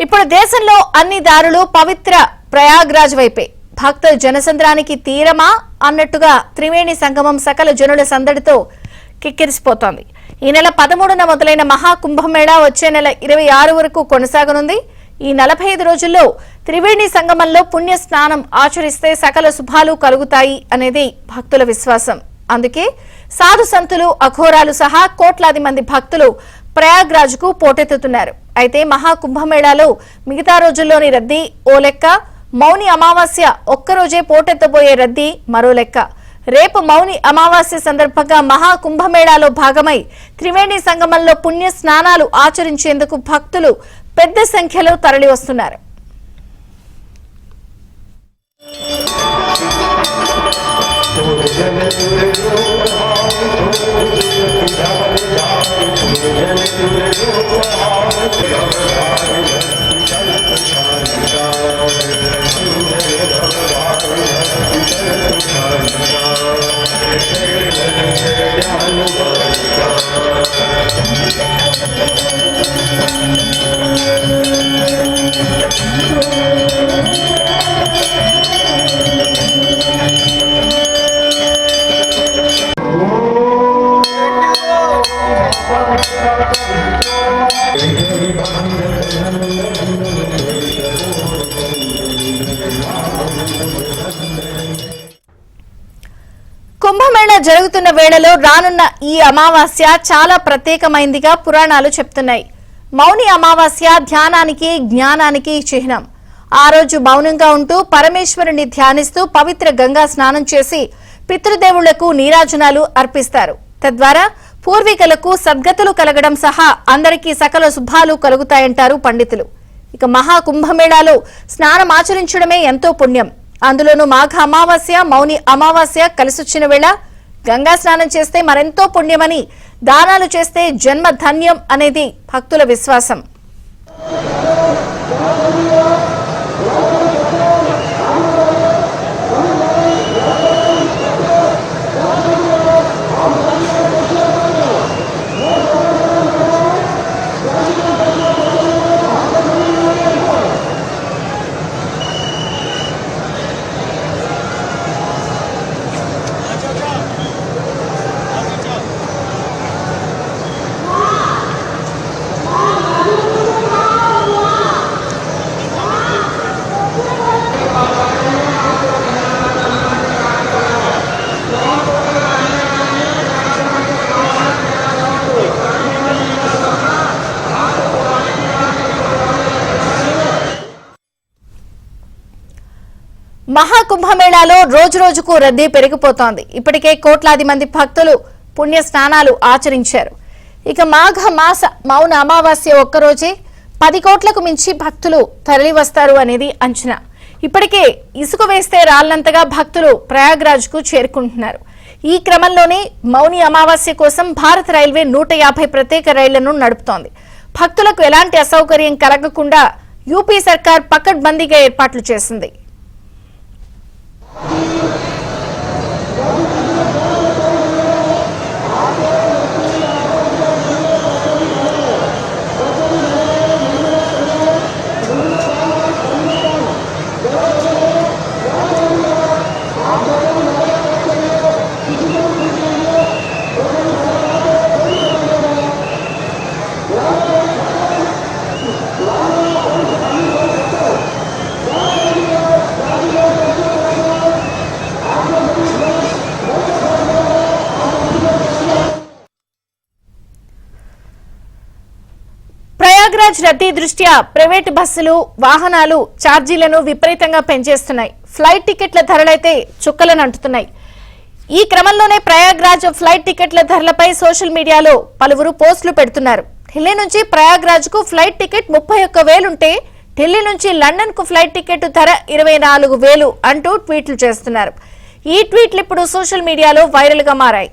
ఇప్పుడు దేశంలో అన్ని దారులు పవిత్ర ప్రయాగ్రాజ్ వైపే. భక్త జనసంద్రానికి తీరమా అన్నట్టుగా త్రివేణి సంగమం సకల జనుల సందడితో కిక్కిరిసిపోతోంది. ఈ నెల 13న మొదలైన మహాకుంభమేళా వచ్చే నెల 26 వరకు కొనసాగనుంది. ఈ 45 రోజుల్లో త్రివేణి సంగమంలో పుణ్య స్నానం ఆచరిస్తే సకల శుభాలు కలుగుతాయి అనేది భక్తుల విశ్వాసం. అందుకే సాధు సంతులు అఘోరాలు సహా కోట్లాది మంది భక్తులు ప్రయాగ్రాజ్ కు పోటెత్తుతున్నారు. అయితే మహాకుంభమేళాలో మిగతా రోజుల్లోని రద్దీ ఓ లెక్క, మౌని అమావాస్య ఒక్కరోజే పోటెత్తబోయే రద్దీ మరో లెక్క. రేపు మౌని అమావాస్య సందర్భంగా మహాకుంభమేళాలో భాగమై త్రివేణి సంగమంలో పుణ్య స్నానాలు ఆచరించేందుకు భక్తులు పెద్ద సంఖ్యలో తరలి వస్తున్నారు. కుంభమేళా జరుగుతున్న వేళలో రానున్న ఈ అమావాస్య చాలా ప్రత్యేకమైందిగా పురాణాలు చెప్తున్నాయి. మౌని అమావాస్య ధ్యానానికి జ్ఞానానికి చిహ్నం. ఆ రోజు మౌనంగా ఉంటూ పరమేశ్వరుని ధ్యానిస్తూ పవిత్ర గంగా స్నానం చేసి పితృదేవుళ్లకు నీరాజనాలు అర్పిస్తారు. తద్వారా పూర్వీకులకు సద్గతులు కలగడం సహా అందరికీ సకల శుభాలు కలుగుతాయంటారు పండితులు. ఇక మహాకుంభమేళాలో స్నానం ఆచరించడమే ఎంతో పుణ్యం. అందులోనూ మాఘ అమావాస్య మౌని అమావాస్య కలిసొచ్చిన వేళ గంగా స్నానం చేస్తే మరెంతో పుణ్యమని, దానాలు చేస్తే జన్మ ధన్యం అనేది భక్తుల విశ్వాసం. మహాకుంభమేళాలో రోజు రోజుకు రద్దీ పెరిగిపోతోంది. ఇప్పటికే కోట్లాది మంది భక్తులు పుణ్య స్నానాలు ఆచరించారు. ఇక మాఘ మాస మౌన అమావాస్య ఒక్కరోజే 10 కోట్లకు మించి భక్తులు తరలి వస్తారు అనేది అంచనా. ఇప్పటికే ఇసుక వేస్తే రాళ్లంతగా భక్తులు ప్రయాగ్రాజ్ కు చేరుకుంటున్నారు. ఈ క్రమంలోనే మౌని అమావాస్య కోసం భారత రైల్వే 150 ప్రత్యేక రైళ్లను నడుపుతోంది. భక్తులకు ఎలాంటి అసౌకర్యం కలగకుండా యూపీ సర్కార్ పకడ్బందీగా ఏర్పాట్లు చేసింది. ప్రయాగ్రాజ్ రద్దీ దృష్ట్యా ప్రైవేటు బస్సులు, వాహనాలు ఛార్జీలను విపరీతంగా పెంచేస్తున్నాయి. ఫ్లైట్ టికెట్ల ధరలైతే చుక్కలను అంటున్నాయి. ఈ క్రమంలోనే ప్రయాగ్రాజ్ ఫ్లైట్ టికెట్ల ధరలపై సోషల్ మీడియాలో పలువురు పోస్టులు పెడుతున్నారు. ఢిల్లీ నుంచి ప్రయాగ్రాజ్ కు ఫ్లైట్ టికెట్ 31,000 ఉంటే ఢిల్లీ నుంచి లండన్ కు ఫ్లైట్ టికెట్ ధర 24,000 అంటూ ట్వీట్లు చేస్తున్నారు. ఈ ట్వీట్లు ఇప్పుడు సోషల్ మీడియాలో వైరల్ గా మారాయి.